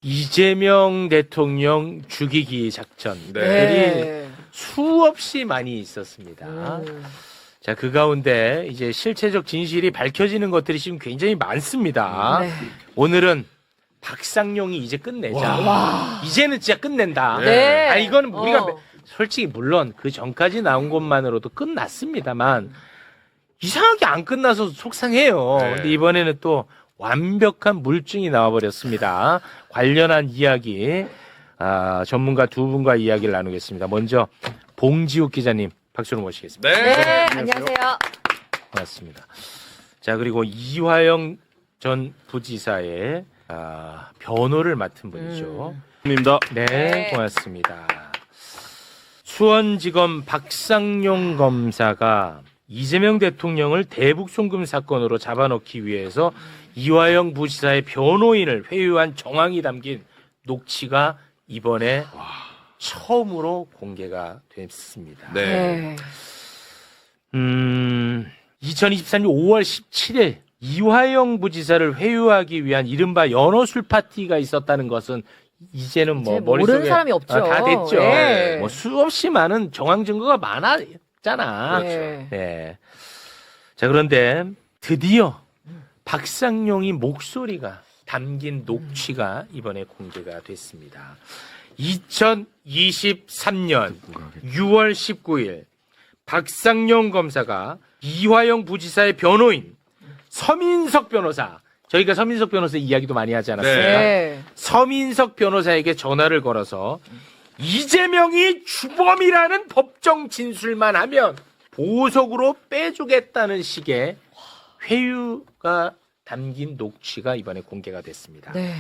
이재명 대통령 죽이기 작전들이 네. 수없이 많이 있었습니다. 자, 그 가운데 이제 실체적 진실이 밝혀지는 것들이 지금 굉장히 많습니다. 네. 오늘은 박상용이 이제 끝내자. 이제는 진짜 끝낸다. 네. 아, 이거는 우리가 어. 솔직히 물론 그 전까지 나온 것만으로도 끝났습니다만 이상하게 안 끝나서 속상해요. 네. 근데 이번에는 또 완벽한 물증이 나와버렸습니다. 관련한 이야기, 전문가 두 분과 이야기를 나누겠습니다. 먼저 봉지욱 기자님 박수로 모시겠습니다. 네, 안녕하세요. 고맙습니다. 자, 그리고 이화영 전 부지사의 변호를 맡은 분이죠. 입니다. 네, 네. 고맙습니다. 수원지검 박상용 검사가 이재명 대통령을 대북 송금 사건으로 잡아넣기 위해서 이화영 부지사의 변호인을 회유한 정황이 담긴 녹취가 이번에 처음으로 공개가 됐습니다. 네. 2023년 5월 17일 이화영 부지사를 회유하기 위한 이른바 연어술 파티가 있었다는 것은 이제는 뭐 이제 머릿속에 모르는 사람이 없죠. 다 됐죠. 네. 뭐 수없이 많은 정황 증거가 많았잖아. 네. 네. 자, 그런데 드디어 박상용이 목소리가 담긴 녹취가 이번에 공개가 됐습니다. 2023년 6월 19일 박상용 검사가 이화영 부지사의 변호인 서민석 변호사, 저희가 서민석 변호사 이야기도 많이 하지 않았습니까? 네. 서민석 변호사에게 전화를 걸어서 이재명이 주범이라는 법정 진술만 하면 보석으로 빼주겠다는 식의 회유가 담긴 녹취가 이번에 공개가 됐습니다. 네.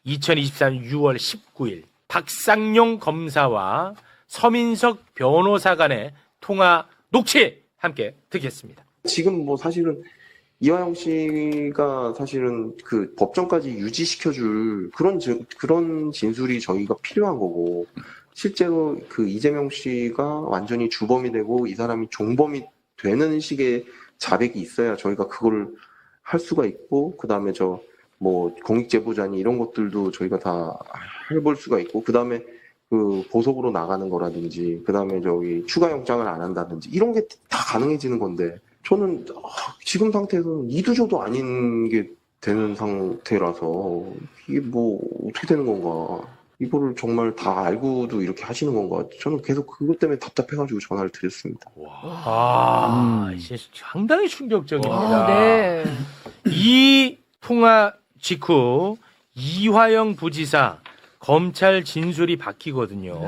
2023년 6월 19일 박상용 검사와 서민석 변호사 간의 통화 녹취 함께 듣겠습니다. 지금 뭐 사실은 이화영 씨가 사실은 그 법정까지 유지시켜줄 그런 진술이 저희가 필요한 거고, 실제로 그 이재명 씨가 완전히 주범이 되고 이 사람이 종범이 되는 식의 자백이 있어야 저희가 그걸 할 수가 있고, 그 다음에 뭐 공익제보자니 이런 것들도 저희가 다 해볼 수가 있고, 그 다음에 그 보석으로 나가는 거라든지, 그 다음에 추가 영장을 안 한다든지 이런 게 다 가능해지는 건데, 저는 지금 상태에서는 이도저도 아닌 게 되는 상태라서 이게 뭐 어떻게 되는 건가, 이거를 정말 다 알고도 이렇게 하시는 건가, 저는 계속 그것 때문에 답답해가지고 전화를 드렸습니다. 이제 상당히 충격적입니다. 네. 이 통화 직후 이화영 부지사 검찰 진술이 바뀌거든요.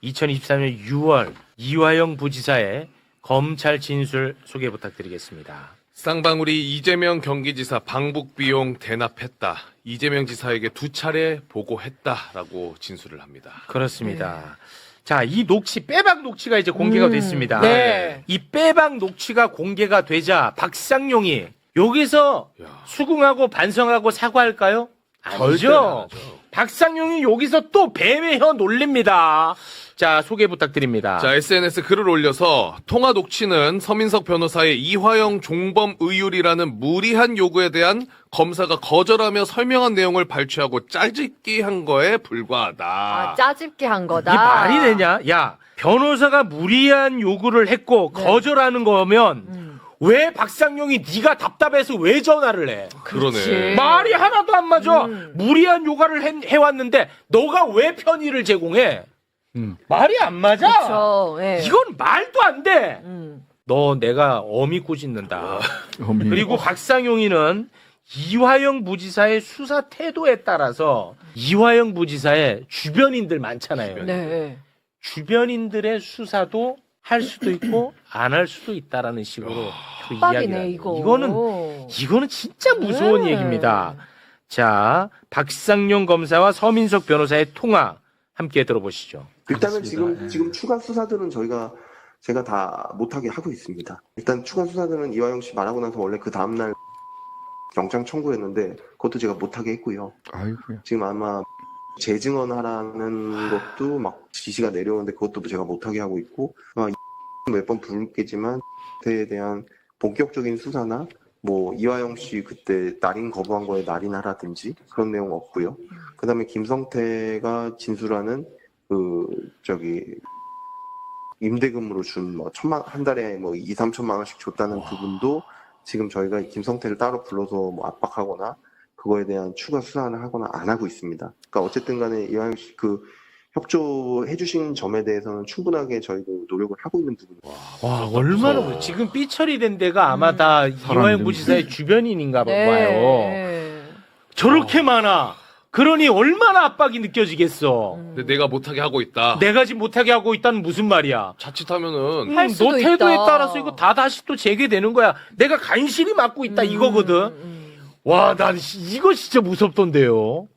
2023년 6월 이화영 부지사의 검찰 진술 소개 부탁드리겠습니다. 쌍방울이 이재명 경기지사 방북 비용 대납했다. 이재명 지사에게 2차례 보고했다라고 진술을 합니다. 그렇습니다. 자, 이 녹취, 빼박 녹취가 이제 공개가 됐습니다. 네. 이 빼박 녹취가 공개가 되자 박상용이 여기서 수긍하고 반성하고 사과할까요? 절대 아니죠. 안 하죠. 박상용이 여기서 또 뱀의 혀 놀립니다. 자, 소개 부탁드립니다. 자, SNS 글을 올려서 통화 녹취는 서민석 변호사의 이화영 종범 의율이라는 무리한 요구에 대한 검사가 거절하며 설명한 내용을 발췌하고 짜집기 한 거에 불과하다. 짜집기 한 거다. 이게 말이 되냐? 야, 변호사가 무리한 요구를 했고 거절하는 거면 왜 박상용이 네가 답답해서 왜 전화를 해? 그러네. 말이 하나도 안 맞아. 무리한 요구를 해왔는데 너가 왜 편의를 제공해? 말이 안 맞아. 그렇죠. 네. 이건 말도 안 돼. 너 내가 어미 꼬집는다. 그리고 박상용이는 이화영 부지사의 수사 태도에 따라서 이화영 부지사의 주변인들 많잖아요. 네. 주변인들의 수사도 할 수도 있고 안 할 수도 있다라는 식으로 그 빡이네, 이야기를 이거. 이거는 진짜 무서운 네. 얘기입니다. 자, 박상용 검사와 서민석 변호사의 통화 함께 들어보시죠. 일단은 지금 추가 수사들은 제가 다 못하게 하고 있습니다. 일단 추가 수사들은 이화영 씨 말하고 나서 원래 그 다음날 영장 청구했는데 그것도 제가 못하게 했고요. 아이고야. 지금 아마 재증언하라는 것도 막 지시가 내려오는데 그것도 제가 못하게 하고 있고, 몇 번 부르겠지만 그에 대한 본격적인 수사나 뭐 이화영 씨 그때 날인 거부한 거에 날인하라든지 그런 내용 없고요. 그다음에 김성태가 진술하는 임대금으로 준 뭐 한 달에 뭐 2, 3천만 원씩 줬다는 부분도 지금 저희가 김성태를 따로 불러서 뭐 압박하거나 그거에 대한 추가 수사를 하거나 안 하고 있습니다. 그러니까 어쨌든 간에 이화영 씨 협조해 주신 점에 대해서는 충분하게 저희도 노력을 하고 있는 부분입니다. 와, 얼마나 지금 삐처리 된 데가 아마 다 이화영 부지사의 주변인인가 봐요. 저렇게 많아. 그러니 얼마나 압박이 느껴지겠어. 근데 내가 못하게 하고 있다. 내가 지금 못하게 하고 있다는 무슨 말이야. 자칫하면은 할 수도 너 태도에 있다. 따라서 이거 다 다시 또 재개되는 거야. 내가 간신히 맡고 있다 이거거든. 와, 난 이거 진짜 무섭던데요.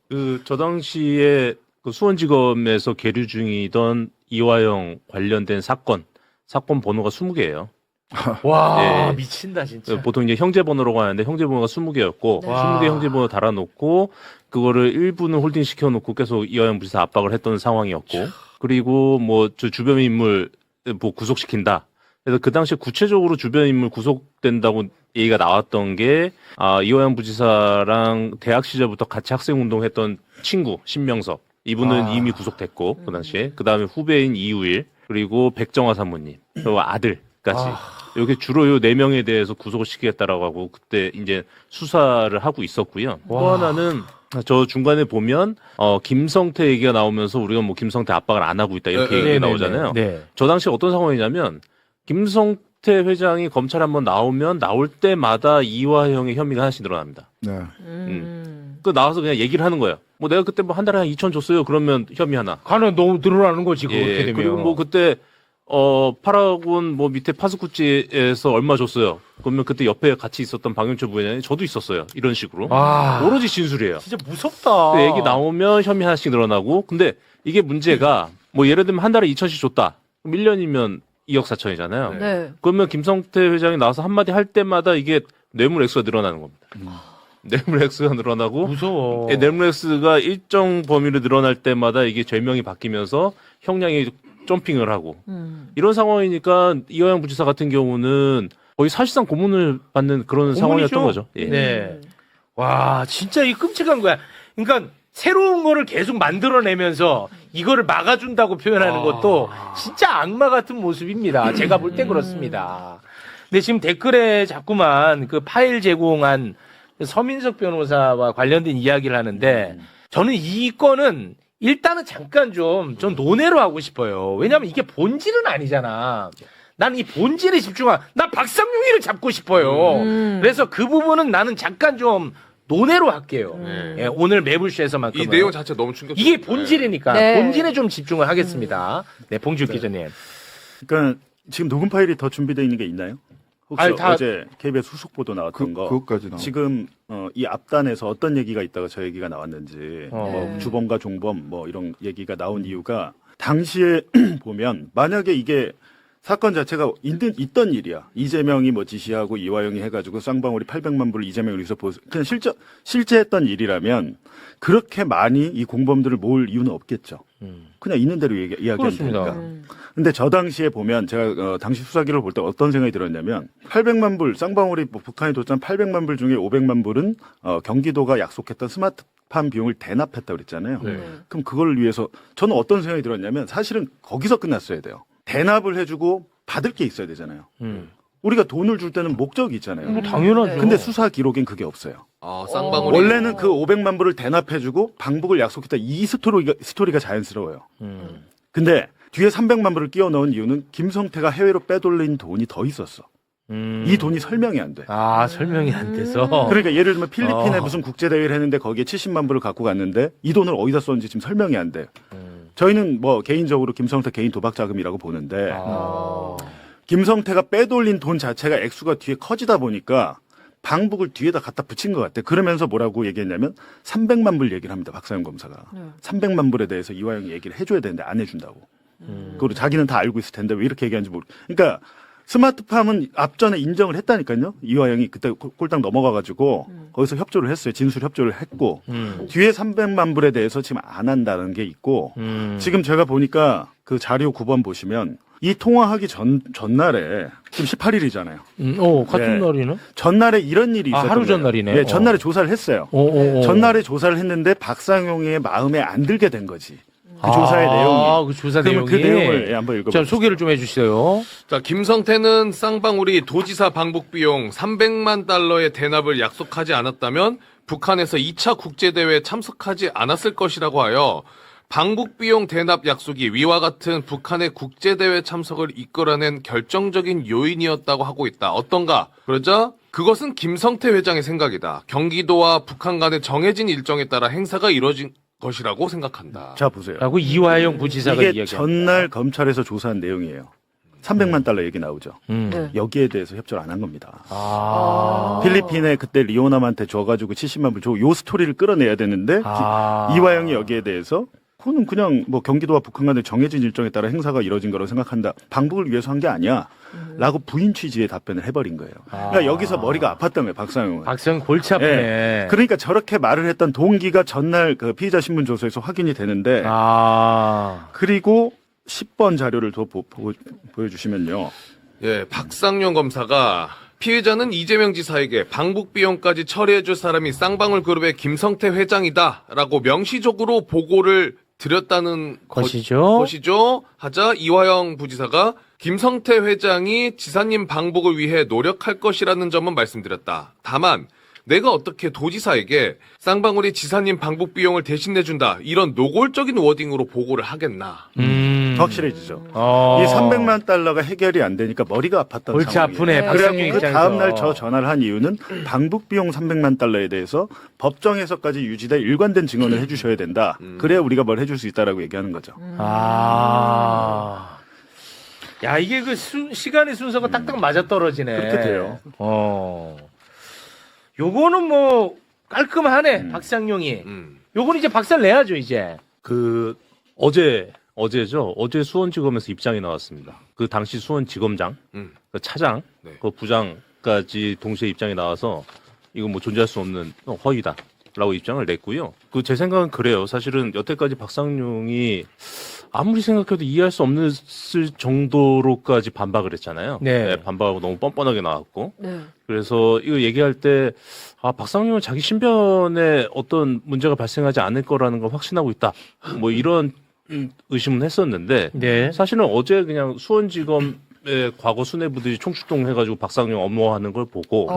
저 당시에 그 수원지검에서 계류 중이던 이화영 관련된 사건 번호가 20개예요. 와, 네. 미친다 진짜. 보통 이제 형제 번호라고 하는데 형제 번호가 20개였고 네. 20개 형제 번호 달아놓고 그거를 일부는 홀딩 시켜놓고 계속 이화영 부지사 압박을 했던 상황이었고 그리고 뭐 저 주변 인물 뭐 구속시킨다. 그래서 그 당시에 구체적으로 주변 인물 구속된다고 얘기가 나왔던 게 이화영 부지사랑 대학 시절부터 같이 학생 운동했던 친구 신명섭 이분은 이미 구속됐고 그 당시에 그 다음에 후배인 이우일 그리고 백정화 사모님 그리고 아들까지 여기 주로 요 4명에 대해서 구속을 시키겠다라고 하고 그때 이제 수사를 하고 있었고요. 또 하나는 저 중간에 보면 김성태 얘기가 나오면서 우리가 뭐 김성태 압박을 안 하고 있다 이렇게 얘기가 나오잖아요. 네. 저 당시 어떤 상황이냐면 김성태 회장이 검찰에 한번 나오면 나올 때마다 이화영의 혐의가 하나씩 늘어납니다. 네. 그 나와서 그냥 얘기를 하는 거예요. 뭐 내가 그때 뭐 한 달에 한 2천 줬어요. 그러면 혐의 하나. 가는 너무 늘어나는 거지 그렇게 예, 되면. 그리고 뭐 그때 파라곤 뭐 밑에 파스쿠치에서 얼마 줬어요. 그러면 그때 옆에 같이 있었던 박영철 부회장이 저도 있었어요. 이런 식으로. 오로지 진술이에요. 진짜 무섭다. 그 얘기 나오면 혐의 하나씩 늘어나고 근데 이게 문제가 뭐 예를 들면 한 달에 2천씩 줬다. 그럼 1년이면 2억 4천이잖아요. 네. 그러면 김성태 회장이 나와서 한마디 할 때마다 이게 뇌물 액수가 늘어나는 겁니다. 뇌물 액수가 늘어나고 무서워. 뇌물 액수가 일정 범위로 늘어날 때마다 이게 죄명이 바뀌면서 형량이 점핑을 하고 이런 상황이니까 이화영 부지사 같은 경우는 거의 사실상 고문을 받는 그런 상황이었던 거죠. 예. 네. 와, 진짜 이 끔찍한 거야. 그러니까 새로운 거를 계속 만들어내면서 이거를 막아준다고 표현하는 것도 진짜 악마 같은 모습입니다. 제가 볼 땐 그렇습니다. 근데 지금 댓글에 자꾸만 그 파일 제공한 서민석 변호사와 관련된 이야기를 하는데 저는 이 건은 일단은 잠깐 전 논외로 하고 싶어요. 왜냐면 이게 본질은 아니잖아. 난 이 본질에 난 박상용이를 잡고 싶어요. 그래서 그 부분은 나는 잠깐 좀 논외로 할게요. 예, 오늘 매불쇼에서만큼. 이 내용 자체 너무 충격적이에요. 이게 본질이니까 네. 본질에 좀 집중을 하겠습니다. 네, 봉주 기자님. 그러니까 지금 녹음 파일이 더 준비되어 있는 게 있나요? 혹시 아니, 다- 어제 KBS 후속 보도 나왔던 거 그것까지 나와. 지금 이 앞단에서 어떤 얘기가 있다가 저 얘기가 나왔는지 뭐 주범과 종범 뭐 이런 얘기가 나온 이유가 당시에 보면 만약에 이게 사건 자체가 있던 일이야. 이재명이 뭐 지시하고 이화영이 해가지고 쌍방울이 800만 불을 이재명을 위해서 그냥 실제 했던 일이라면 그렇게 많이 이 공범들을 모을 이유는 없겠죠. 그냥 있는 대로 이야기하면 그렇습니다. 되니까. 근데 저 당시에 보면 제가 당시 수사기를 볼 때 어떤 생각이 들었냐면 800만 불 쌍방울이 뭐 북한이 뒀던 800만 불 중에 500만 불은 경기도가 약속했던 스마트팜 비용을 대납했다 그랬잖아요. 그럼 그걸 위해서 저는 어떤 생각이 들었냐면 사실은 거기서 끝났어야 돼요. 대납을 해주고 받을 게 있어야 되잖아요. 우리가 돈을 줄 때는 목적이 있잖아요. 뭐 당연하죠. 근데 수사 기록엔 그게 없어요. 쌍방울이 원래는 그 500만 불을 대납해주고 방북을 약속했다. 이 스토리가 자연스러워요. 근데 뒤에 300만 불을 끼워 넣은 이유는 김성태가 해외로 빼돌린 돈이 더 있었어. 이 돈이 설명이 안 돼. 설명이 안 돼서. 그러니까 예를 들면 필리핀에 무슨 국제대회를 했는데 거기에 70만 불을 갖고 갔는데 이 돈을 어디다 썼는지 지금 설명이 안 돼. 저희는 뭐 개인적으로 김성태 개인 도박 자금이라고 보는데 김성태가 빼돌린 돈 자체가 액수가 뒤에 커지다 보니까 방북을 뒤에다 갖다 붙인 것 같아. 그러면서 뭐라고 얘기했냐면 300만 불 얘기를 합니다. 박사영 검사가. 300만 불에 대해서 이화영이 얘기를 해줘야 되는데 안 해준다고. 그리고 자기는 다 알고 있을 텐데 왜 이렇게 얘기하는지 그러니까 스마트팜은 앞전에 인정을 했다니까요. 이화영이 그때 꼴딱 넘어가가지고 거기서 협조를 했어요. 진술 협조를 했고 뒤에 300만 불에 대해서 지금 안 한다는 게 있고 지금 제가 보니까 그 자료 9번 보시면 이 통화하기 전날에 지금 18일이잖아요. 같은 네. 날이네. 전날에 이런 일이 있었던 하루 거예요. 전날이네. 네, 전날에 조사를 했어요. 오. 전날에 조사를 했는데 박상용의 마음에 안 들게 된 거지. 그 조사의 내용이. 그 조사 그러면 내용이. 그 내용을 한번 읽어보세요. 자, 소개를 좀 해주세요. 자, 김성태는 쌍방울이 도지사 방북 비용 300만 달러의 대납을 약속하지 않았다면 북한에서 2차 국제대회에 참석하지 않았을 것이라고 하여 방북 비용 대납 약속이 위와 같은 북한의 국제대회 참석을 이끌어낸 결정적인 요인이었다고 하고 있다. 어떤가? 그러자 그것은 김성태 회장의 생각이다. 경기도와 북한 간의 정해진 일정에 따라 행사가 이뤄진 것이라고 생각한다. 자, 보세요. 라고 이화영 부지사가 이게 이야기합니다. 전날 검찰에서 조사한 내용이에요. 300만 달러 얘기 나오죠. 네. 여기에 대해서 협조를 안 한 겁니다. 아. 필리핀에 그때 리오남한테 줘가지고 70만 불 주고 요 스토리를 끌어내야 되는데 이화영이 여기에 대해서 그거는 그냥 뭐 경기도와 북한 간의 정해진 일정에 따라 행사가 이뤄진 거라고 생각한다. 방북을 위해서 한 게 아니야. 라고 부인 취지의 답변을 해버린 거예요. 그러니까 여기서 머리가 아팠던 거예요, 박상용은. 박상 골치 아프네. 예. 그러니까 저렇게 말을 했던 동기가 전날 그 피의자 신문 조서에서 확인이 되는데 그리고 10번 자료를 더 보여주시면요. 예, 박상용 검사가 피해자는 이재명 지사에게 방북 비용까지 처리해줄 사람이 쌍방울 그룹의 김성태 회장이다라고 명시적으로 보고를 드렸다는 것이죠. 하자 이화영 부지사가 김성태 회장이 지사님 방북을 위해 노력할 것이라는 점은 말씀드렸다. 다만 내가 어떻게 도지사에게 쌍방울이 지사님 방북 비용을 대신 내준다 이런 노골적인 워딩으로 보고를 하겠나. 확실해지죠. 이 300만 달러가 해결이 안 되니까 머리가 아팠던 골치 상황이에요. 아프네. 네. 박상용 그래갖고 그 입장에서. 다음날 저 전화를 한 이유는 방북 비용 300만 달러에 대해서 법정에서까지 유지돼 일관된 증언을 해주셔야 된다. 그래야 우리가 뭘 해줄 수 있다라고 얘기하는 거죠. 야, 이게 그 시간의 순서가 딱딱 맞아 떨어지네. 그렇게 돼요. 요거는 뭐 깔끔하네. 박상용이. 요거는 이제 박살 내야죠, 이제. 어제죠. 어제 수원지검에서 입장이 나왔습니다. 그 당시 수원지검장, 그 차장, 네. 그 부장까지 동시에 입장이 나와서 이거 뭐 존재할 수 없는 허위다라고 입장을 냈고요. 그 제 생각은 그래요. 사실은 여태까지 박상용이 아무리 생각해도 이해할 수 없는 정도로까지 반박을 했잖아요. 네. 반박하고 너무 뻔뻔하게 나왔고. 네. 그래서 이거 얘기할 때 박상용은 자기 신변에 어떤 문제가 발생하지 않을 거라는 걸 확신하고 있다. 뭐 이런 의심은 했었는데 네. 사실은 어제 그냥 수원지검의 과거 수뇌부들이 총출동해가지고 박상용 업무하는 걸 보고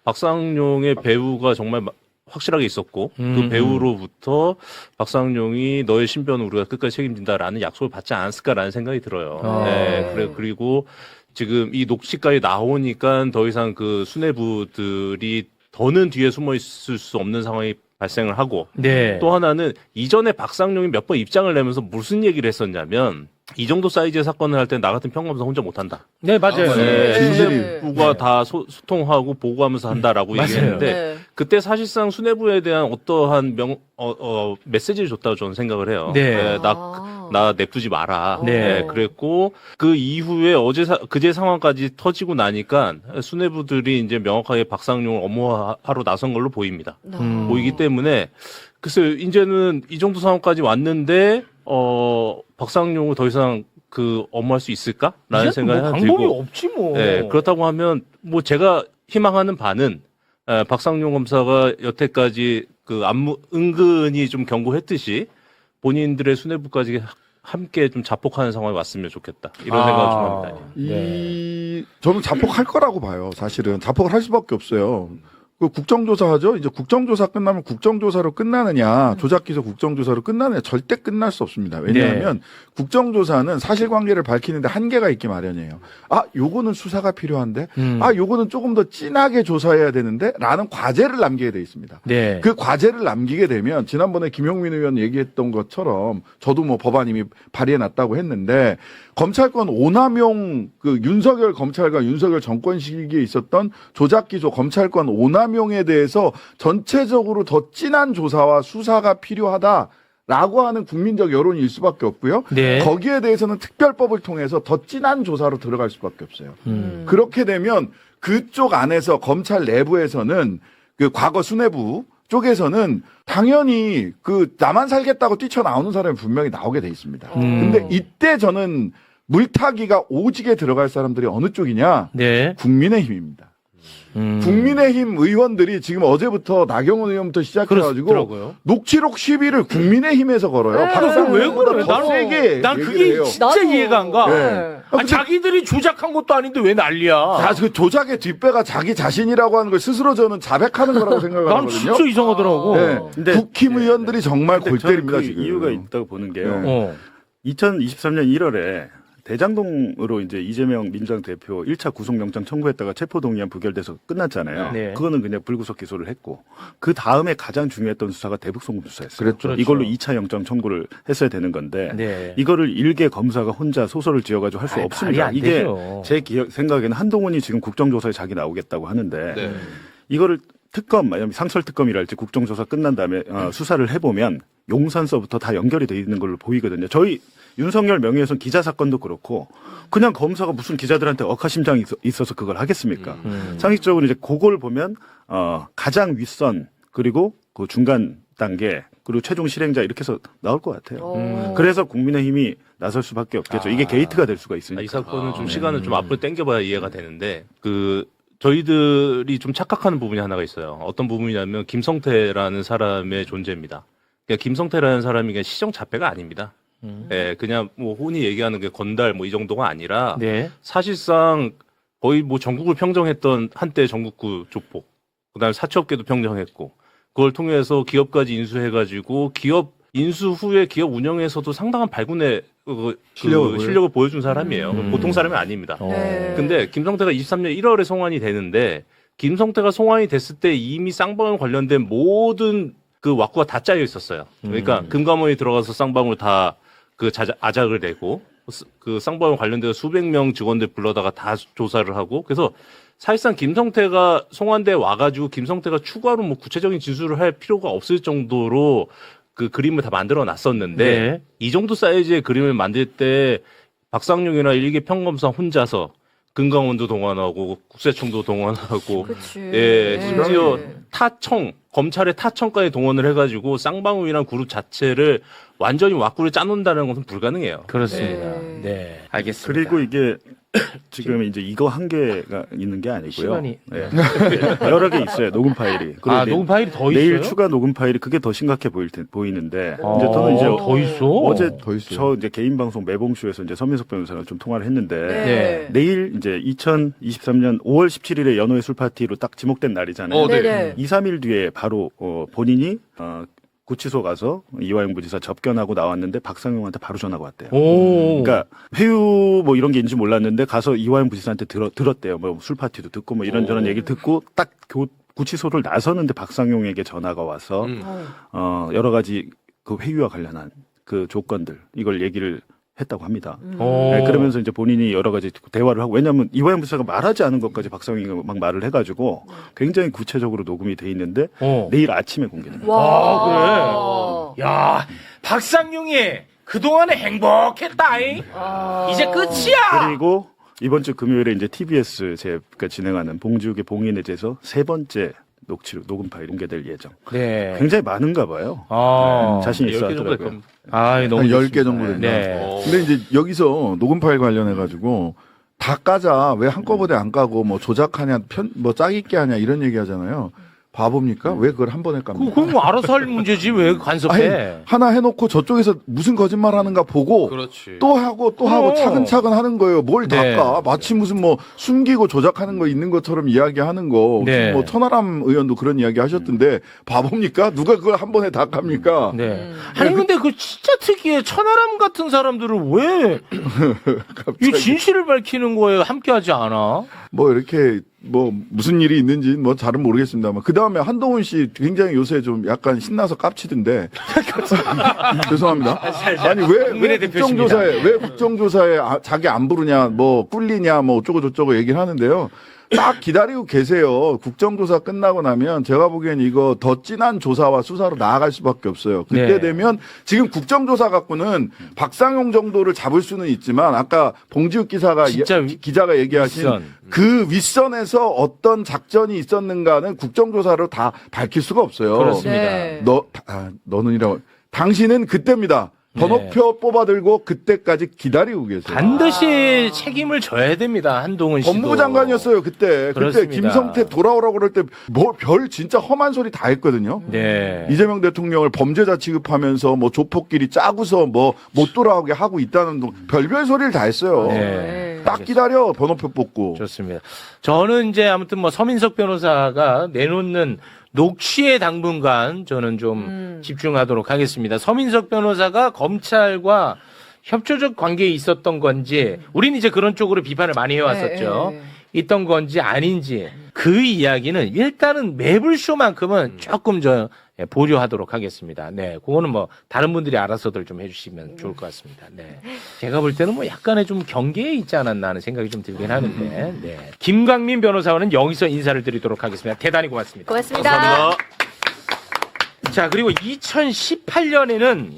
박상용의 배우가 정말 확실하게 있었고 그 배우로부터 박상용이 너의 신변을 우리가 끝까지 책임진다라는 약속을 받지 않았을까라는 생각이 들어요. 그리고 지금 이 녹취까지 나오니까 더 이상 그 수뇌부들이 더는 뒤에 숨어 있을 수 없는 상황이 발생을 하고 네. 또 하나는 이전에 박상용이 몇 번 입장을 내면서 무슨 얘기를 했었냐면 이 정도 사이즈의 사건을 할 때 나 같은 평검사 혼자 못한다. 네, 맞아요. 수뇌부가 다 소통하고 보고하면서 한다라고 얘기했는데 네. 그때 사실상 수뇌부에 대한 어떠한 메시지를 줬다고 저는 생각을 해요. 네. 나 내쁘지 마라. 네. 그랬고 그 이후에 그제 상황까지 터지고 나니까 수뇌부들이 이제 명확하게 박상용을 엄호하러 나선 걸로 보입니다. 보이기 때문에 글쎄요, 이제는 이 정도 상황까지 왔는데 박상용을 더 이상 업무할 수 있을까라는 생각이 뭐 들고. 방법이 없지 뭐. 네, 그렇다고 하면 뭐 제가 희망하는 바는 박상용 검사가 여태까지 은근히 좀 경고했듯이 본인들의 수뇌부까지 함께 좀 자폭하는 상황이 왔으면 좋겠다. 이런 생각을 좀 합니다. 저는 자폭할 거라고 봐요. 사실은 자폭을 할 수밖에 없어요. 그 국정조사하죠. 이제 국정조사 끝나면 국정조사로 끝나느냐, 조작기소 국정조사로 끝나느냐, 절대 끝날 수 없습니다. 왜냐하면 국정조사는 사실관계를 밝히는데 한계가 있기 마련이에요. 요거는 수사가 필요한데, 요거는 조금 더 진하게 조사해야 되는데, 라는 과제를 남기게 돼 있습니다. 네. 그 과제를 남기게 되면 지난번에 김용민 의원 얘기했던 것처럼 저도 뭐 법안 이미 발의해 놨다고 했는데 검찰권 오남용 윤석열 검찰과 윤석열 정권 시기에 있었던 조작기소 검찰권 오남용에 대해서 전체적으로 더 진한 조사와 수사가 필요하다라고 하는 국민적 여론일 수밖에 없고요. 네. 거기에 대해서는 특별법을 통해서 더 진한 조사로 들어갈 수밖에 없어요. 그렇게 되면 그쪽 안에서 검찰 내부에서는 그 과거 수뇌부 쪽에서는 당연히 그 나만 살겠다고 뛰쳐나오는 사람이 분명히 나오게 돼 있습니다. 근데 이때 저는 물타기가 오지게 들어갈 사람들이 어느 쪽이냐? 네. 국민의힘입니다. 국민의힘 의원들이 지금 어제부터 나경원 의원부터 시작해가지고 그렇더라고요. 녹취록 시비를 국민의힘에서 걸어요. 박상훈보다 왜 그래? 더 세게 난 얘기를 그게 해요. 진짜 나도. 이해가 안 가. 네. 아니, 자기들이 조작한 것도 아닌데 왜 난리야? 다 그 조작의 뒷배가 자기 자신이라고 하는 걸 스스로 저는 자백하는 거라고 생각을 난 하거든요. 진짜 이상하더라고. 네. 근데- 국힘 의원들이 정말 근데 골 저는 때립니다. 그 지금. 이유가 있다고 보는 게요. 네. 2023년 1월에 대장동으로 이제 이재명 민주당 대표 1차 구속영장 청구했다가 체포동의안 부결돼서 끝났잖아요. 네. 그거는 그냥 불구속 기소를 했고 그 다음에 가장 중요했던 수사가 대북송금 수사였어요. 그랬죠. 이걸로 2차 영장 청구를 했어야 되는 건데 네. 이거를 일개 검사가 혼자 소설을 지어가지고 할 수 아이, 없습니다. 말이 안 이게 되죠. 제 생각에는 한동훈이 지금 국정조사에 자기 나오겠다고 하는데 네. 이거를 특검, 만약 상설특검이랄지 국정조사 끝난 다음에 수사를 해보면 용산서부터 다 연결이 돼 있는 걸로 보이거든요. 저희 윤석열 명예훼손 기자 사건도 그렇고 그냥 검사가 무슨 기자들한테 억하심장이 있어서 그걸 하겠습니까? 상식적으로 이제 그걸 보면 가장 윗선 그리고 그 중간 단계 그리고 최종 실행자 이렇게 해서 나올 것 같아요. 그래서 국민의힘이 나설 수밖에 없겠죠. 이게 게이트가 될 수가 있으니까. 이 사건은 좀 시간을 좀 앞으로 당겨봐야 이해가 되는데 저희들이 좀 착각하는 부분이 하나가 있어요. 어떤 부분이냐면 김성태라는 사람의 존재입니다. 그러니까 김성태라는 사람이 그냥 시정자패가 아닙니다. 예, 그냥 뭐 혼이 얘기하는 게 건달 뭐 이 정도가 아니라 네. 사실상 거의 뭐 전국을 평정했던 한때 전국구 조폭, 그다음에 사채업계도 평정했고 그걸 통해서 기업까지 인수해가지고 기업 인수 후에 기업 운영에서도 상당한 발군의 실력을 보여준 사람이에요. 보통 사람이 아닙니다. 네. 근데 김성태가 23년 1월에 송환이 되는데 김성태가 송환이 됐을 때 이미 쌍방울 관련된 모든 그 왁구가 다 짜여 있었어요. 그러니까 금감원이 들어가서 쌍방울 다 그 아작을 내고 그 쌍방울 관련돼서 수백 명 직원들 불러다가 다 조사를 하고 그래서 사실상 김성태가 송환돼 와가지고 김성태가 추가로 뭐 구체적인 진술을 할 필요가 없을 정도로 그 그림을 다 만들어 놨었는데 네. 이 정도 사이즈의 그림을 만들 때 박상용이나 일개 평검사 혼자서 금강원도 동원하고 국세청도 동원하고 그치. 예, 네. 심지어 타청 검찰의 타청까지 동원을 해가지고 쌍방울이란 그룹 자체를 완전히 왁구를 짜놓는다는 것은 불가능해요. 그렇습니다. 네. 네. 알겠습니다. 그리고 이게 지금 이제 이거 한 개가 있는 게 아니고요. 시간이- 네. 여러 개 있어요. 녹음 파일이. 그리고 녹음 파일이 더 내일 있어요? 추가 녹음 파일이 그게 더 심각해 보이는데 아, 이제 저는 이제 더 있어? 어제 더 있어요. 저 이제 개인 방송 매봉쇼에서 이제 서민석 변호사랑 좀 통화를 했는데 네. 내일 이제 2023년 5월 17일에 연호의 술 파티로 딱 지목된 날이잖아요. 네. 네네. 2, 3일 뒤에 바로 본인이 구치소 가서 이화영 부지사 접견하고 나왔는데 박상용한테 바로 전화가 왔대요. 오. 그러니까 회유 뭐 이런 게 있는지 몰랐는데 가서 이화영 부지사한테 들었대요. 뭐 술 파티도 듣고 뭐 이런저런 얘기를 듣고 딱 구치소를 나서는데 박상용에게 전화가 와서 여러 가지 그 회유와 관련한 그 조건들 이걸 얘기를 했다고 합니다. 오. 네, 그러면서 이제 본인이 여러 가지 대화를 하고 왜냐하면 이화영 부지사가 말하지 않은 것까지 박상용이 막 말을 해가지고 굉장히 구체적으로 녹음이 돼 있는데 내일 아침에 공개됩니다. 와. 야, 박상용이 그동안에 행복했다잉. 이제 끝이야. 그리고 이번 주 금요일에 이제 TBS 제가 진행하는 봉지욱의 봉인해제에서 세 번째 녹음 파일 공개될 예정. 네. 굉장히 많은가 봐요. 아, 자신 10개 있어 정도 될 하더라고요. 겁니다. 아, 너무 한 10개 좋습니다. 정도 된다. 네. 근데 이제 여기서 녹음 파일 관련해가지고 다 까자 왜 한꺼번에 안 까고 뭐 조작하냐 뭐 짜깁기 하냐 이런 얘기 하잖아요. 바보입니까? 왜 그걸 한 번에 깝니까? 그건 뭐 알아서 할 문제지 왜 간섭해? 아니, 하나 해놓고 저쪽에서 무슨 거짓말 하는가 보고 그렇지. 또 하고 또 하고 어. 차근차근 하는 거예요. 뭘 다 네. 까? 마치 무슨 뭐 숨기고 조작하는 거 있는 것처럼 이야기하는 거. 네. 뭐 천하람 의원도 그런 이야기 하셨던데 바보입니까? 누가 그걸 한 번에 다 깝니까? 네. 아니 근데 그 진짜 특이해. 천하람 같은 사람들을 왜 이 진실을 밝히는 거에 함께하지 않아? 뭐 이렇게 뭐 무슨 일이 있는지 뭐 잘은 모르겠습니다만 그 다음에 한동훈 씨 굉장히 요새 좀 약간 신나서 깝치던데 죄송합니다. 아니 왜 국민의 대표십니다. 국정조사에 자기 안 부르냐 뭐 꿀리냐 뭐 어쩌고 저쩌고 얘기를 하는데요. 딱 기다리고 계세요. 국정조사 끝나고 나면 제가 보기엔 이거 더 진한 조사와 수사로 나아갈 수밖에 없어요. 그때 네. 되면 지금 국정조사 갖고는 박상용 정도를 잡을 수는 있지만 아까 봉지욱 진짜 기자가 얘기하신 윗선. 그 윗선에서 어떤 작전이 있었는가는 국정조사로 다 밝힐 수가 없어요. 그렇습니다. 네. 너는이라고 당신은 그때입니다. 번호표 뽑아들고 그때까지 기다리고 계세요. 반드시 책임을 져야 됩니다. 한동훈 씨도. 법무부 장관이었어요 그때. 그렇습니다. 그때 김성태 돌아오라고 그럴 때 뭐 별 진짜 험한 소리 다 했거든요. 네. 이재명 대통령을 범죄자 취급하면서 뭐 조폭끼리 짜고서 뭐 못 돌아오게 하고 있다는 별별 소리를 다 했어요. 네. 딱 기다려 번호표 뽑고. 좋습니다. 저는 이제 아무튼 뭐 서민석 변호사가 내놓는 녹취에 당분간 저는 좀 집중하도록 하겠습니다. 서민석 변호사가 검찰과 협조적 관계에 있었던 건지, 우리는 이제 그런 쪽으로 비판을 많이 해왔었죠. 네. 있던 건지 아닌지 그 이야기는 일단은 매불쇼만큼은 조금 저 보류하도록 하겠습니다. 네, 그거는 뭐 다른 분들이 알아서들 좀 해주시면 좋을 것 같습니다. 네, 제가 볼 때는 뭐 약간의 좀 경계에 있지 않았나 하는 생각이 좀 들긴 하는데, 네, 김광민 변호사와는 여기서 인사를 드리도록 하겠습니다. 대단히 고맙습니다. 고맙습니다. 자, 그리고 2018년에는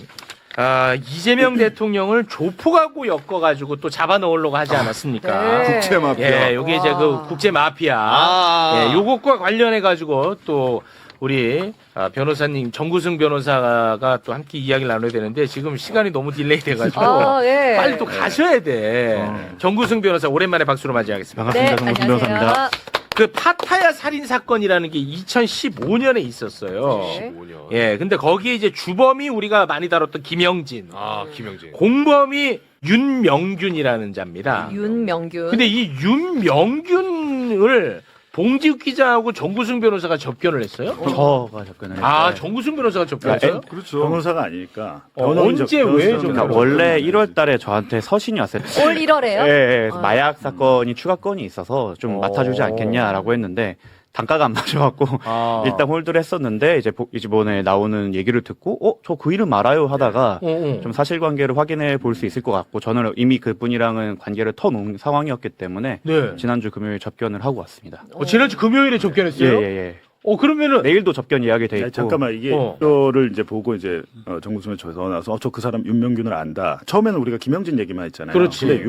이재명 대통령을 조폭하고 엮어가지고 또 잡아넣으려고 하지 않았습니까? 네. 국채 마피아. 예, 여기 이제 그 국제 마피아. 아. 예, 요것과 관련해가지고 또 우리 변호사님, 정구승 변호사가 또 함께 이야기를 나눠야 되는데 지금 시간이 너무 딜레이 돼가지고 예. 빨리 또 가셔야 돼. 정구승 변호사 오랜만에 박수로 맞이하겠습니다. 네, 반갑습니다. 정우승 안녕하세요. 변호사입니다. 그 파타야 살인 사건이라는 게 2015년에 있었어요. 네. 15년. 예, 근데 거기에 이제 주범이 우리가 많이 다뤘던 김영진, 아, 김영진. 공범이 윤명균이라는 자입니다. 윤명균. 근데 이 윤명균을 봉지욱 기자하고 정구승 변호사가 접견을 했어요? 저가 접근을 했어요. 아, 정구승 변호사가 접견했어요? 그렇죠. 변호사가 아니니까. 언제 왜 좀- 그러니까 원래 1월 달에 저한테 서신이 왔어요. 올 1월에요? 예, 마약 사건이 추가건이 있어서 좀 맡아주지 않겠냐라고 했는데 단가가 안 맞아갖고 아. 일단 홀드를 했었는데 이번에 나오는 얘기를 듣고 저 그 이름 알아요 하다가 좀 사실관계를 확인해 볼 수 있을 것 같고 저는 이미 그분이랑은 관계를 터놓은 상황이었기 때문에 네. 지난주 금요일 접견을 하고 왔습니다. 지난주 금요일에 접견했어요? 예. 그러면은 내일도 접견 예약이 돼 있고. 아니, 잠깐만 이게 이거를 이제 보고 이제 정구승에 전화 와서 저 그 사람 윤명균을 안다. 처음에는 우리가 김영진 얘기만 했잖아요. 그렇지. 근데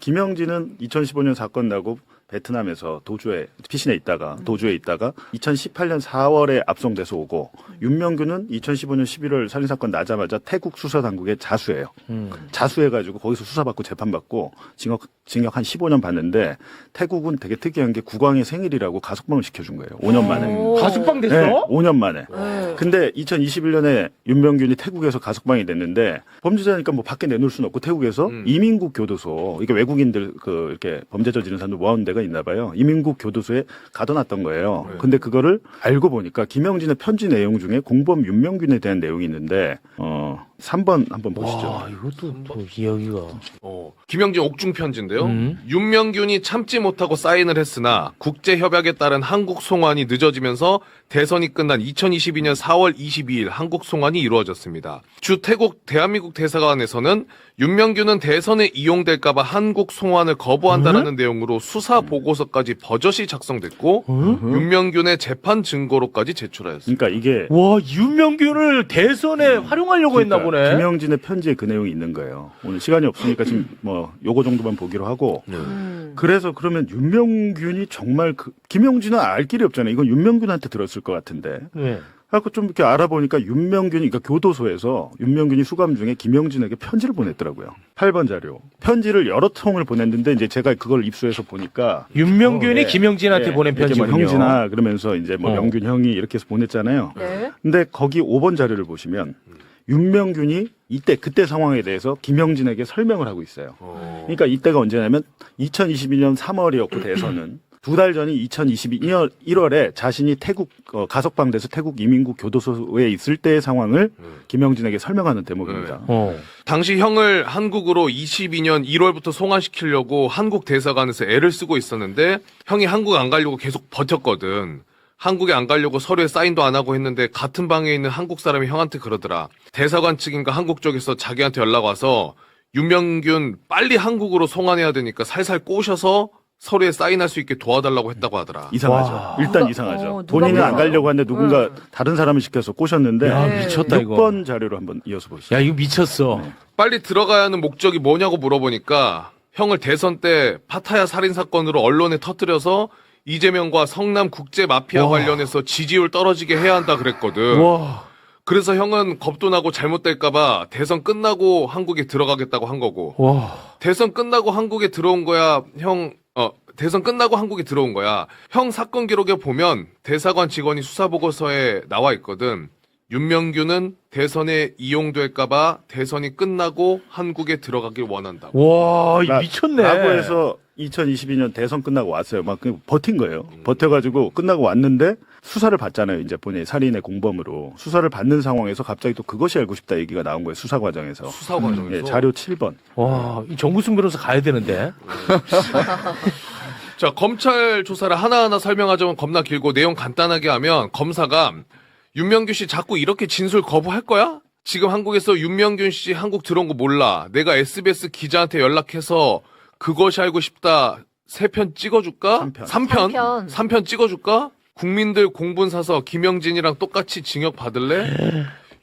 김영진은 2015년 사건 나고 베트남에서 피신에 있다가 2018년 4월에 압송돼서 오고 윤명균은 2015년 11월 살인사건 나자마자 태국 수사당국의 자수예요. 자수해가지고 거기서 수사받고 재판받고 징역 한 15년 받는데 태국은 되게 특이한 게 국왕의 생일이라고 가석방을 시켜준 거예요. 5년 만에. 가석방 됐어? 네, 5년 만에. 네. 근데 2021년에 윤명균이 태국에서 가석방이 됐는데 범죄자니까 뭐 밖에 내놓을 수는 없고 태국에서 이민국 교도소 이게 외국인들 이렇게 범죄 저지른 사람들 모아놓은 데가 있나 봐요. 이민국 교도소에 가둬놨던 거예요. 근데 그거를 알고 보니까 김영진의 편지 내용 중에 공범 윤명균에 대한 내용이 있는데 3번 한번 보시죠. 와, 이것도 뭐 이야기가. 김영진 옥중 편지인데요. 윤명균이 참지 못하고 사인을 했으나 국제협약에 따른 한국 송환이 늦어지면서 대선이 끝난 2022년 4월 22일 한국 송환이 이루어졌습니다. 주 태국 대한민국 대사관에서는 윤명균은 대선에 이용될까봐 한국 송환을 거부한다라는 내용으로 수사 보고서까지 버젓이 작성됐고 윤명균의 재판 증거로까지 제출하였습니다. 그러니까 이게 와, 윤명균을 대선에 활용하려고 했나 보네. 그러니까 김영진의 편지에 그 내용이 있는 거예요. 오늘 시간이 없으니까 지금 뭐 요거 정도만 보기로 하고. 그래서 그러면 윤명균이 정말 김영진은 알 길이 없잖아요. 이건 윤명균한테 들었을 것 같은데. 네. 그래서 좀 이렇게 알아보니까 윤명균이, 그러니까 교도소에서 윤명균이 수감 중에 김영진에게 편지를 보냈더라고요. 8번 자료. 편지를 여러 통을 보냈는데 이제 제가 그걸 입수해서 보니까. 윤명균이 김영진한테 보낸 이렇게 뭐 편지군요. 형진아 그러면서 이제 뭐 명균 형이 이렇게 해서 보냈잖아요. 네. 근데 거기 5번 자료를 보시면 윤명균이 그때 상황에 대해서 김영진에게 설명을 하고 있어요. 그러니까 이때가 언제냐면 2022년 3월이었고 대선은 2달 전이 2022년 1월에 자신이 태국 가석방돼서 태국 이민국 교도소에 있을 때의 상황을 김영진에게 설명하는 대목입니다. 당시 형을 한국으로 22년 1월부터 송환시키려고 한국 대사관에서 애를 쓰고 있었는데 형이 한국 안 가려고 계속 버텼거든. 한국에 안 가려고 서류에 사인도 안 하고 했는데 같은 방에 있는 한국 사람이 형한테 그러더라. 대사관 측인가 한국 쪽에서 자기한테 연락 와서 윤명균 빨리 한국으로 송환해야 되니까 살살 꼬셔서 서류에 사인할 수 있게 도와달라고 했다고 하더라. 이상하죠. 와. 일단 누가- 이상하죠. 누가 본인은 안 그래서? 가려고 하는데 누군가 다른 사람을 시켜서 꼬셨는데 야, 네. 미쳤다, 이거. 6번 자료로 한번 이어서 보시죠. 야, 이거 미쳤어. 빨리 들어가야 하는 목적이 뭐냐고 물어보니까 형을 대선 때 파타야 살인 사건으로 언론에 터뜨려서 이재명과 성남 국제 마피아 와. 관련해서 지지율 떨어지게 해야 한다 그랬거든. 와. 그래서 형은 겁도 나고 잘못될까봐 대선 끝나고 한국에 들어가겠다고 한 거고. 와. 대선 끝나고 한국에 들어온 거야, 대선 끝나고 한국에 들어온 거야. 형 사건 기록에 보면 대사관 직원이 수사보고서에 나와 있거든. 윤명규는 대선에 이용될까봐 대선이 끝나고 한국에 들어가길 원한다고. 와, 이거 미쳤네. 라고 해서 2022년 대선 끝나고 왔어요. 막 그냥 버틴 거예요. 버텨가지고 끝나고 왔는데 수사를 받잖아요. 이제 본인이 살인의 공범으로 수사를 받는 상황에서 갑자기 또 그것이 알고 싶다 얘기가 나온 거예요. 수사 과정에서. 수사 과정에서. 예, 자료 7번. 와, 이 정구승 변호사 가야 되는데. 자, 검찰 조사를 하나하나 설명하자면 겁나 길고 내용 간단하게 하면 검사가 윤명규 씨 자꾸 이렇게 진술 거부할 거야? 지금 한국에서 윤명균 씨 한국 들어온 거 몰라. 내가 SBS 기자한테 연락해서 그것이 알고 싶다. 3편 찍어줄까? 3편. 3편 찍어줄까? 국민들 공분 사서 김영진이랑 똑같이 징역 받을래?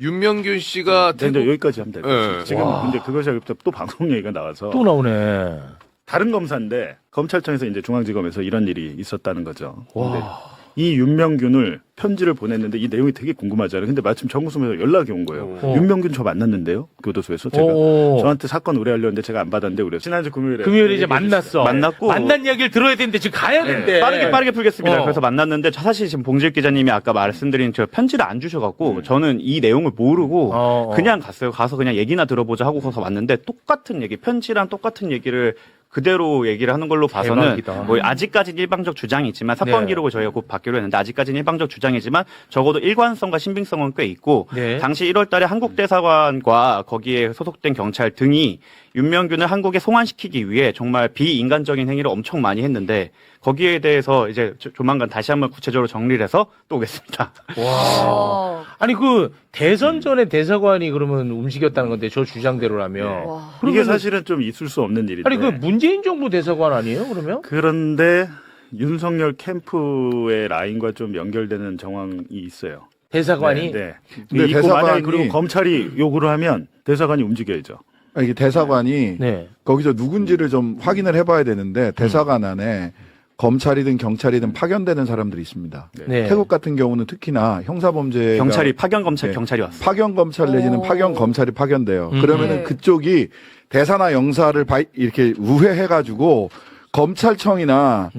윤명균 씨가 네, 이제 여기까지 하면 될 것 같아요. 예. 지금 와. 이제 그것이 알고 싶다 또 방송 얘기가 나와서 또 나오네. 다른 검사인데 검찰청에서 이제 중앙지검에서 이런 일이 있었다는 거죠. 근데 와. 이 윤명균을 편지를 보냈는데 이 내용이 되게 궁금하잖아요. 근데 마침 정구수에서 연락이 온 거예요. 윤명균 저 만났는데요. 교도소에서 제가 오. 저한테 사건 의뢰하려는데 제가 안 받았는데 그래요. 지난주 금요일에 금요일에 이제 얘기해 만났어. 주셨어요. 만났고. 만난 이야기를 들어야 되는데 지금 가야 된대. 빠르게 풀겠습니다. 어. 그래서 만났는데 사실 지금 봉질 기자님이 아까 말씀드린 저 편지를 안 주셔갖고 저는 이 내용을 모르고 그냥 갔어요. 가서 그냥 얘기나 들어보자 하고 가서 왔는데 똑같은 얘기, 편지랑 똑같은 얘기를 그대로 얘기를 하는 걸로 봐서는 대박이다. 뭐 아직까지는 일방적 주장이지만 사건 네. 기록을 저희가 곧 받기로 했는데 아직까지는 일방적 주장이지만 적어도 일관성과 신빙성은 꽤 있고 네. 당시 1월 달에 한국 대사관과 거기에 소속된 경찰 등이 윤명균을 한국에 송환시키기 위해 정말 비인간적인 행위를 엄청 많이 했는데 거기에 대해서 이제 조만간 다시 한번 구체적으로 정리를 해서 또 오겠습니다. 와. 아니 그 대선 전에 대사관이 그러면 움직였다는 건데 저 주장대로라면. 와. 이게 그러면은- 사실은 좀 있을 수 없는 일인데. 아니 그 문재인 정부 대사관 아니에요 그러면? 그런데 윤석열 캠프의 라인과 좀 연결되는 정황이 있어요. 대사관이. 네. 근데 있고 만약에 대사관이- 그리고 검찰이 요구를 하면 대사관이 움직여야죠. 이게 대사관이 네. 거기서 누군지를 좀 확인을 해봐야 되는데 대사관 안에 검찰이든 경찰이든 파견되는 사람들이 있습니다. 네. 태국 같은 경우는 특히나 형사범죄 경찰이 파견 검찰 네. 경찰이 왔어요. 파견 검찰 내지는 오. 파견 검찰이 파견돼요. 그러면은 네. 그쪽이 대사나 영사를 이렇게 우회해가지고 검찰청이나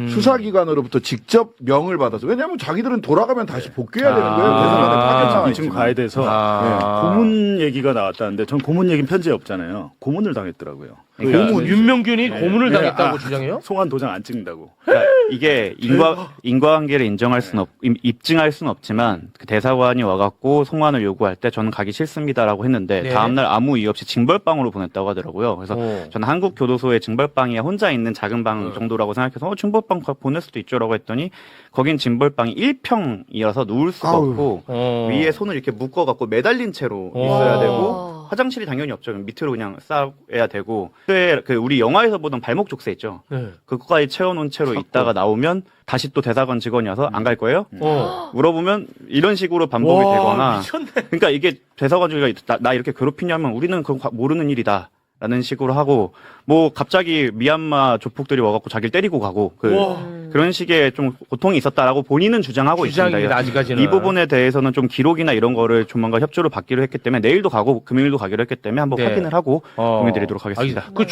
수사기관으로부터 직접 명을 받아서 왜냐하면 자기들은 돌아가면 다시 복귀해야 되는 거예요. 대사관에 파견 상황이 지금 있지만. 가야 돼서 아. 고문 얘기가 나왔다는데 전 고문 얘기는 편지에 없잖아요. 고문을 당했더라고요. 그러니까 고문 윤명균이 고문을 네. 당했다고 아. 주장해요? 송환 도장 안 찍는다고. 그러니까 이게 인과관계를 인정할 수는 입증할 수는 없지만 그 대사관이 와갖고 송환을 요구할 때 저는 가기 싫습니다라고 했는데 네. 다음날 아무 이유 없이 징벌방으로 보냈다고 하더라고요. 그래서 저는 한국 교도소에 징벌방이 혼자 있는 작은 방 정도라고 생각해서 징벌방 보낼 수도 있죠라고 했더니 거긴 징벌방이 1평이어서 누울 수가 아우. 없고 위에 손을 이렇게 묶어갖고 매달린 채로 있어야 되고 화장실이 당연히 없죠. 밑으로 그냥 쌓아야 되고 그 우리 영화에서 보던 발목 족쇄 있죠. 네. 그거까지 채워놓은 채로 있다가 나오면 다시 또 대사관 직원이 와서 안 갈 거예요? 물어보면 이런 식으로 반복이 와, 되거나 미쳤네. 그러니까 이게 대사관 직원이 나 이렇게 괴롭히냐면 우리는 그거 모르는 일이다. 라는 식으로 하고 뭐 갑자기 미얀마 조폭들이 와갖고 자기를 때리고 가고 그런 식의 좀 고통이 있었다라고 본인은 주장하고 주장입니다, 있습니다. 아직까지는. 이 부분에 대해서는 좀 기록이나 이런 거를 조만간 협조를 받기로 했기 때문에 내일도 가고 금요일도 가기로 했기 때문에 한번 네. 확인을 하고 공유드리도록 하겠습니다. 그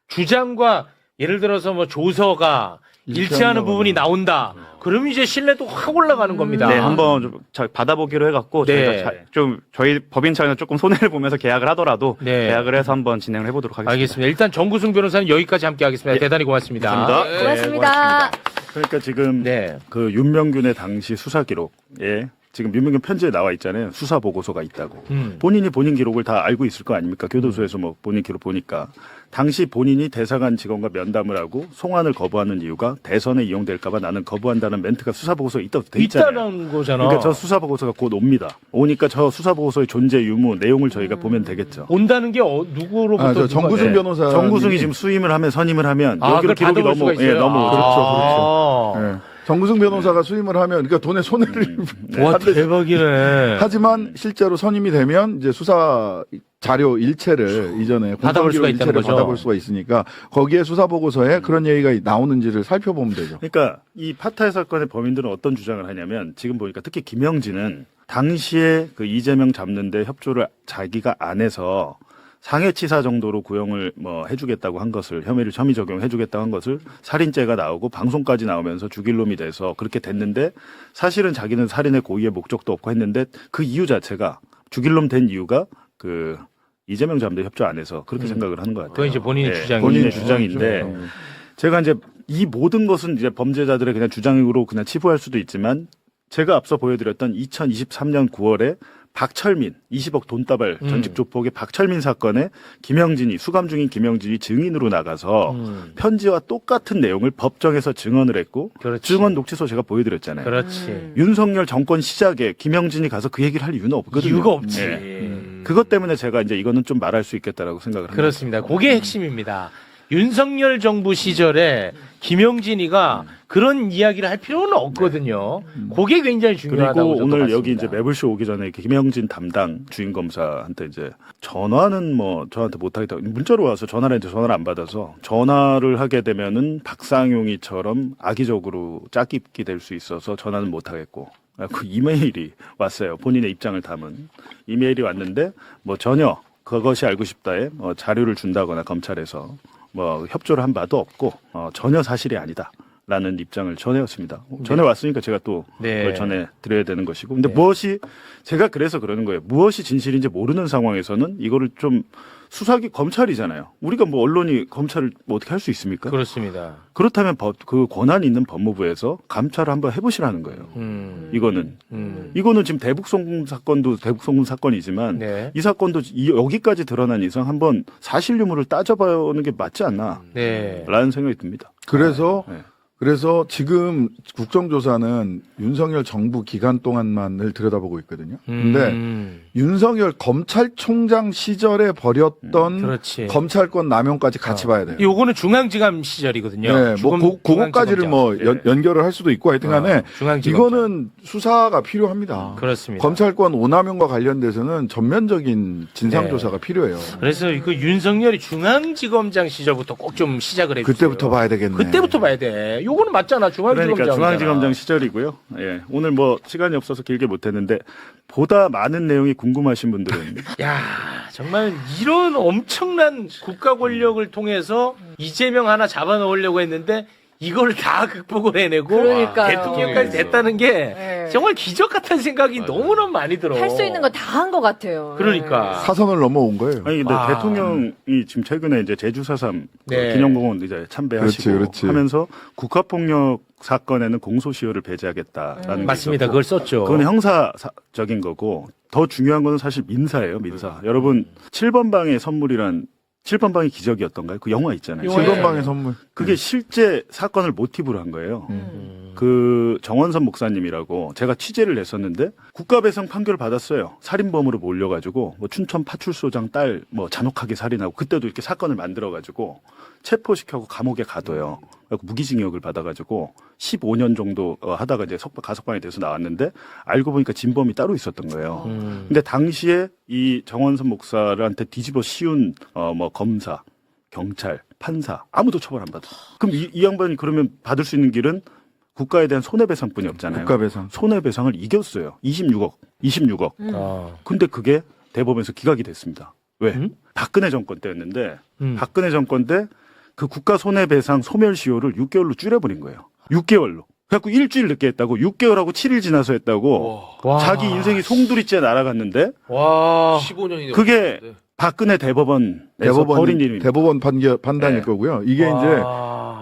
주장과 예를 들어서 뭐 조서가 일치하는 부분이 나온다. 그럼 이제 신뢰도 확 올라가는 겁니다. 네, 한번 좀 받아보기로 해갖고 네. 저희가 좀 저희 법인 차원에서 조금 손해를 보면서 계약을 하더라도 네. 계약을 해서 한번 진행을 해보도록 하겠습니다. 알겠습니다. 일단 정구승 변호사는 여기까지 함께 하겠습니다. 대단히 고맙습니다. 감사합니다. 네, 고맙습니다. 그러니까 지금 네. 그 윤명균의 당시 수사 기록에 지금 윤명균 편지에 나와 있잖아요. 수사 보고서가 있다고. 본인이 본인 기록을 다 알고 있을 거 아닙니까? 교도소에서 뭐 본인 기록 보니까 당시 본인이 대사관 직원과 면담을 하고 송환을 거부하는 이유가 대선에 이용될까봐 나는 거부한다는 멘트가 수사 보고서에 있다고 돼 있잖아요. 있다는 거잖아. 그러니까 저 수사 보고서가 곧 옵니다. 오니까 저 수사 보고서의 존재 유무 내용을 저희가 보면 되겠죠. 온다는 게 누구로부터 저 정구승 누가- 변호사. 정구승이 지금 수임을 하면 선임을 하면 아, 여기로 그걸 기록이 받아볼 수가 너무 있어요? 너무 아. 네. 정구승 변호사가 수임을 하면 그러니까 돈에 손해를 와, 한대- 대박이네. 하지만 실제로 선임이 되면 이제 수사 자료 일체를 이전에 받아볼 수가 공판 기록 있다는 일체를 거죠. 받아볼 수가 있으니까 거기에 수사 보고서에 그런 얘기가 나오는지를 살펴보면 되죠. 그러니까 이 파타야 사건의 범인들은 어떤 주장을 하냐면 지금 보니까 특히 김영진은 당시에 그 이재명 잡는데 협조를 자기가 안 해서 상해치사 정도로 구형을 뭐 해주겠다고 한 것을 혐의 적용해주겠다고 한 것을 살인죄가 나오고 방송까지 나오면서 죽일 놈이 돼서 그렇게 됐는데 사실은 자기는 살인의 고의의 목적도 없고 했는데 그 이유 자체가 죽일 놈 된 이유가 그 이재명 잡는데 협조 안 해서 그렇게 생각을 하는 것 같아요. 그건 이제 본인의 주장이죠. 본인의 주장인데 제가 이제 이 모든 것은 이제 범죄자들의 그냥 주장으로 그냥 치부할 수도 있지만 제가 앞서 보여드렸던 2023년 9월에 박철민 20억 돈다발 전직 조폭의 박철민 사건에 김영진이 수감 중인 김영진이 증인으로 나가서 편지와 똑같은 내용을 법정에서 증언을 했고 그렇지. 증언 녹취서 제가 보여드렸잖아요. 그렇지. 윤석열 정권 시작에 김영진이 가서 그 얘기를 할 이유는 없거든요. 이유가 없지. 그것 때문에 제가 이제 이거는 좀 말할 수 있겠다라고 생각을 합니다. 그렇습니다. 그게 핵심입니다. 윤석열 정부 시절에 김영진이가 그런 이야기를 할 필요는 없거든요. 그게 굉장히 중요하다고 그리고 저도 오늘 봤습니다. 여기 이제 매블쇼 오기 전에 김영진 담당 주임 검사한테 이제 전화는 뭐 저한테 못하겠다 문자로 와서 전화를 했는데 전화를 안 받아서 전화를 하게 되면은 박상용이처럼 악의적으로 짝입기 될 수 있어서 전화는 못하겠고 그 이메일이 왔어요. 본인의 입장을 담은 이메일이 왔는데 뭐 전혀 그것이 알고 싶다에 자료를 준다거나 검찰에서 뭐 협조를 한 바도 없고 전혀 사실이 아니다라는 입장을 전해왔습니다. 전해왔으니까 제가 또 네. 그걸 전해드려야 되는 것이고 근데 무엇이 제가 그래서 그러는 거예요. 무엇이 진실인지 모르는 상황에서는 이거를 좀 수사기 검찰이잖아요. 우리가 뭐 언론이 검찰을 뭐 어떻게 할 수 있습니까? 그렇습니다. 그렇다면 그 권한이 있는 법무부에서 감찰을 한번 해보시라는 거예요. 이거는 지금 대북송금 사건도 대북송금 사건이지만 네. 이 사건도 여기까지 드러난 이상 한번 사실 유무를 따져보는 게 맞지 않나 네. 라는 생각이 듭니다. 그래서 네. 그래서 지금 국정조사는 윤석열 정부 기간 동안만을 들여다보고 있거든요. 근데 윤석열 검찰총장 시절에 벌였던 그렇지. 검찰권 남용까지 같이 봐야 돼요. 요거는 중앙지검 시절이거든요. 네, 뭐 중앙지검장. 그거까지를 뭐 연결을 할 수도 있고 하여튼간에 중앙지검장. 이거는 수사가 필요합니다. 그렇습니다. 검찰권 오남용과 관련돼서는 전면적인 진상조사가 필요해요. 그래서 이거 윤석열이 중앙지검장 시절부터 꼭 좀 시작을 해주세요. 그때부터 봐야 되겠네. 그때부터 봐야 돼. 요거는 맞잖아. 중앙지검장. 그러니까 중앙지검장 시절이고요. 예, 오늘 뭐 시간이 없어서 길게 못했는데 보다 많은 내용이 궁금하신 분들은 야, 정말 이런 엄청난 국가 권력을 통해서 이재명 하나 잡아놓으려고 했는데 이걸 다 극복을 해내고 그러니까요. 대통령까지 됐다는 게 네. 정말 기적 같은 생각이 너무너무 많이 들어. 할 수 있는 거 다 한 것 같아요. 그러니까. 사선을 넘어온 거예요. 아니 근데 와. 대통령이 지금 최근에 이제 제주 4.3 네. 기념공원 이제 참배하시고 그렇지. 하면서 국가폭력 사건에는 공소시효를 배제하겠다라는 게 맞습니다. 있었고 그걸 썼죠. 그건 형사적인 거고 더 중요한 거는 사실 민사예요, 민사. 여러분 7번 방의 선물이란 7번 방의 기적이었던가요? 그 영화 있잖아요. 영화에- 7번 방의 선물. 그게 실제 사건을 모티브로 한 거예요. 그 정원선 목사님이라고 제가 취재를 했었는데 국가배상 판결을 받았어요. 살인범으로 몰려가지고 뭐 춘천 파출소장 딸 뭐 잔혹하게 살인하고 그때도 이렇게 사건을 만들어가지고 체포시켜고 감옥에 가둬요. 무기징역을 받아가지고 15년 정도 하다가 이제 가석방이 돼서 나왔는데 알고 보니까 진범이 따로 있었던 거예요. 근데 당시에 이 정원선 목사한테 뒤집어 씌운 뭐 검사, 경찰, 판사 아무도 처벌 안 받아. 그럼 이 양반이 그러면 받을 수 있는 길은 국가에 대한 손해배상뿐이 없잖아요. 국가배상. 손해배상을 이겼어요. 26억. 근데 그게 대법원에서 기각이 됐습니다. 왜? 박근혜 정권 때였는데 박근혜 정권 때 그 국가 손해배상 소멸시효를 6개월로 줄여버린 거예요. 6개월로. 그래갖고 일주일 늦게 했다고 6개월하고 7일 지나서 했다고 와. 자기 인생이 송두리째 날아갔는데 와. 15년이 그게 박근혜 대법원에서 벌인 일입니다. 대법원 판단일 네. 거고요. 이게 이제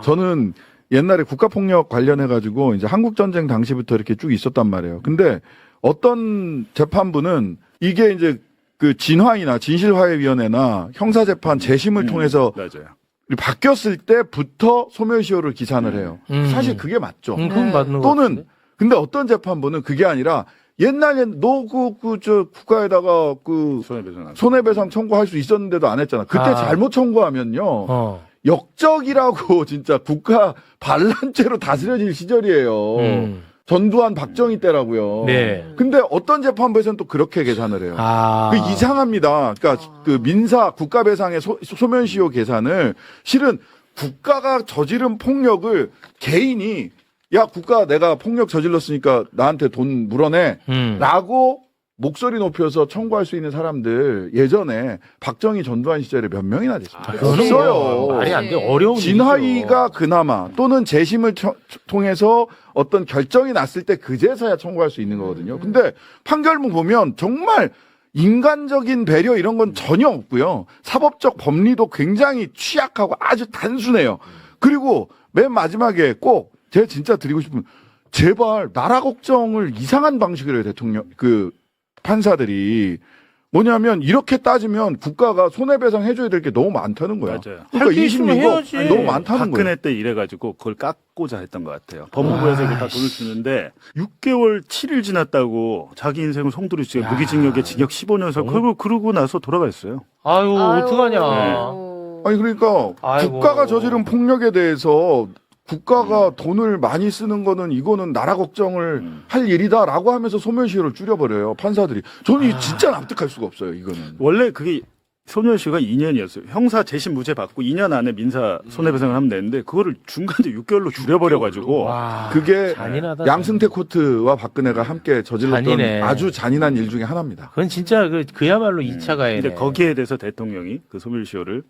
저는 옛날에 국가폭력 관련해가지고 이제 한국전쟁 당시부터 이렇게 쭉 있었단 말이에요. 근데 어떤 재판부는 이게 이제 그 진화이나 진실화해위원회나 형사재판 재심을 통해서 맞아요. 바뀌었을 때부터 소멸시효를 기산을 해요. 사실 그게 맞죠. 그건 맞는 거 또는 근데 어떤 재판부는 그게 아니라 옛날에 너 저 국가에다가 그 손해배상 청구할 수 있었는데도 안 했잖아. 그때 잘못 청구하면요. 역적이라고 진짜 국가 반란죄로 다스려질 시절이에요. 전두환 박정희 때라고요. 네. 근데 어떤 재판부에서는 또 그렇게 계산을 해요. 그 이상합니다. 그러니까 그 민사 국가배상의 소멸시효 계산을 실은 국가가 저지른 폭력을 개인이 야 국가 내가 폭력 저질렀으니까 나한테 돈 물어내 라고 목소리 높여서 청구할 수 있는 사람들 예전에 박정희 전두환 시절에 몇 명이나 됐습니까? 없어요. 말이 안 돼. 어려운 진화위가 그나마 또는 재심을 통해서 어떤 결정이 났을 때 그제서야 청구할 수 있는 거거든요. 근데 판결문 보면 정말 인간적인 배려 이런 건 전혀 없고요. 사법적 법리도 굉장히 취약하고 아주 단순해요. 그리고 맨 마지막에 꼭 제가 진짜 드리고 싶은 제발 나라 걱정을 이상한 방식으로 해요. 대통령 그 판사들이 뭐냐면 이렇게 따지면 국가가 손해배상 해줘야 될 게 너무 많다는 거야. 맞아요. 그러니까 게 있으면 26억 해야지. 너무 많다는 거예요. 박근혜 때 이래가지고 그걸 깎고자 했던 것 같아요. 법무부에서 이거 다 돈을 주는데 6개월 7일 지났다고 자기 인생을 송두리 지게 무기징역에 징역 15년을 그러고 나서 돌아갔어요. 아유, 어떡하냐. 아니 그러니까 아이고. 국가가 저지른 폭력에 대해서 국가가 돈을 많이 쓰는 거는 이거는 나라 걱정을 할 일이다라고 하면서 소멸시효를 줄여버려요 판사들이. 저는 이 진짜 납득할 수가 없어요 이거는. 원래 그게 소멸시효가 2년이었어요. 형사 재심 무죄 받고 2년 안에 민사 손해배상을 하면 되는데 그거를 중간에 6개월로 줄여버려가지고 그게 잔인하다. 양승태 코트와 박근혜가 함께 저질렀던 잔인해. 아주 잔인한 일 중에 하나입니다. 그건 진짜 그야말로 2차 가해네. 근데 거기에 대해서 대통령이 그 소멸시효를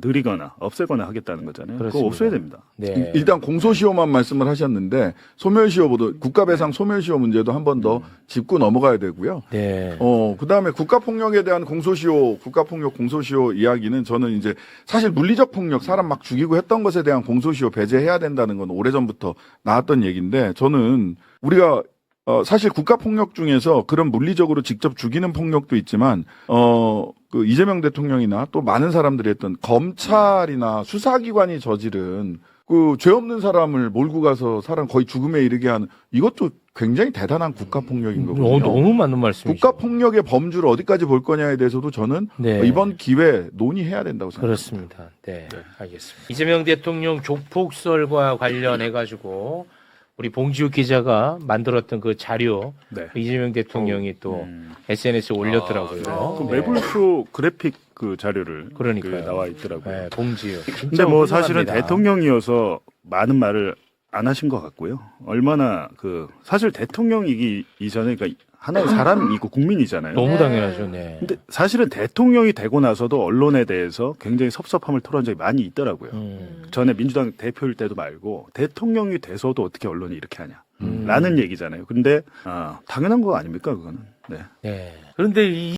느리거나 없애거나 하겠다는 거잖아요. 그거 그렇습니다. 없애야 됩니다. 네. 일단 공소시효만 말씀을 하셨는데 소멸시효보다 국가배상 소멸시효 문제도 한 번 더 짚고 넘어가야 되고요. 네. 그다음에 국가폭력에 대한 공소시효, 국가폭력 공소시효 이야기는 저는 이제 사실 물리적 폭력, 사람 막 죽이고 했던 것에 대한 공소시효 배제해야 된다는 건 오래전부터 나왔던 얘기인데 저는 우리가 사실 국가폭력 중에서 그런 물리적으로 직접 죽이는 폭력도 있지만, 그 이재명 대통령이나 또 많은 사람들이 했던 검찰이나 수사기관이 저지른 그 죄 없는 사람을 몰고 가서 사람 거의 죽음에 이르게 하는 이것도 굉장히 대단한 국가폭력인 거거든요. 너무 맞는 말씀이죠. 국가폭력의 범주를 어디까지 볼 거냐에 대해서도 저는 네. 이번 기회에 논의해야 된다고 생각합니다. 그렇습니다. 네, 알겠습니다. 이재명 대통령 조폭설과 관련해가지고 우리 봉지욱 기자가 만들었던 그 자료 네. 이재명 대통령이 또 SNS에 올렸더라고요. 그 네. 매불쇼 그래픽 그 자료를 그러니까요. 그 나와 있더라고요. 네, 봉지욱. 진짜 근데 뭐 사실은 훌륭합니다. 대통령이어서 많은 말을 안 하신 것 같고요. 얼마나 사실 대통령이기 이전에 그러니까 하나의 사람이고 국민이잖아요. 너무 당연하죠. 네. 근데 사실은 대통령이 되고 나서도 언론에 대해서 굉장히 섭섭함을 토로한 적이 많이 있더라고요. 전에 민주당 대표일 때도 말고 대통령이 돼서도 어떻게 언론이 이렇게 하냐. 라는 얘기잖아요. 근데 당연한 거 아닙니까 그거는. 네. 네. 그런데 이